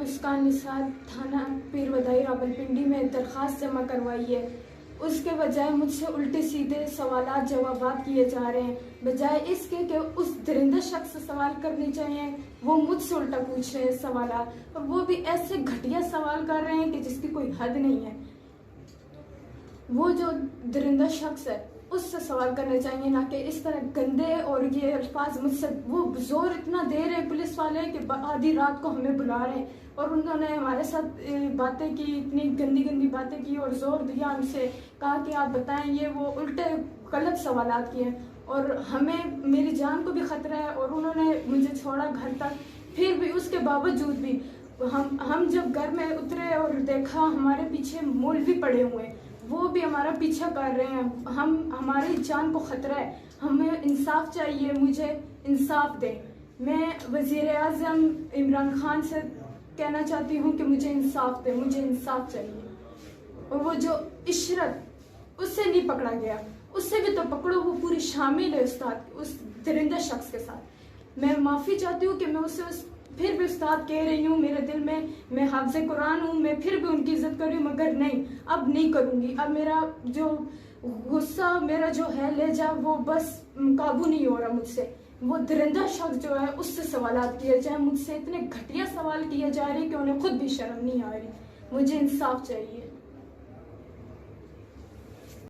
مسکان نثار تھانہ پیر ودائی راولپنڈی میں درخواست جمع کروائی ہے، اس کے بجائے مجھ سے الٹے سیدھے سوالات جوابات کیے جا رہے ہیں، بجائے اس کے کہ اس درندہ شخص سے سوال کرنے چاہیے وہ مجھ سے الٹا پوچھ رہے ہیں سوالات، اور وہ بھی ایسے گھٹیا سوال کر رہے ہیں کہ جس کی کوئی حد نہیں ہے۔ وہ جو درندہ شخص ہے اس سے سوال کرنے چاہیے، نہ کہ اس طرح گندے اور یہ الفاظ مجھ سے۔ وہ زور اتنا دے رہے ہیں پولیس والے کہ آدھی رات کو ہمیں بلا رہے ہیں، اور انہوں نے ہمارے ساتھ باتیں کی، اتنی گندی گندی باتیں کی اور زور دیا ہم سے، کہا کہ آپ بتائیں، یہ وہ الٹے غلط سوالات کیے، اور ہمیں میری جان کو بھی خطرہ ہے، اور انہوں نے مجھے چھوڑا گھر تک، پھر بھی اس کے باوجود بھی ہم جب گھر میں اترے اور دیکھا ہمارے پیچھے مولوی پڑے ہوئے ہیں، وہ بھی ہمارا پیچھا کر رہے ہیں، ہماری جان کو خطرہ ہے، ہمیں انصاف چاہیے، مجھے انصاف دیں۔ میں وزیر اعظم عمران خان سے کہنا چاہتی ہوں کہ مجھے انصاف دیں، مجھے انصاف چاہیے۔ اور وہ جو عشرت، اس سے نہیں پکڑا گیا، اس سے بھی تو پکڑو، وہ پوری شامل ہے استاد اس درندہ شخص کے ساتھ۔ میں معافی چاہتی ہوں کہ میں اسے پھر بھی استاد کہہ رہی ہوں، میرے دل میں حافظ قرآن ہوں، میں پھر بھی ان کی عزت کر رہی ہوں، مگر نہیں، اب نہیں کروں گی۔ اب میرا جو غصہ، میرا جو ہے لہجہ، وہ بس قابو نہیں ہو رہا مجھ سے۔ وہ درندہ شخص جو ہے اس سے سوالات کیے جائیں، مجھ سے اتنے گھٹیا سوال کیے جا رہے کہ انہیں خود بھی شرم نہیں آ رہی۔ مجھے انصاف چاہیے۔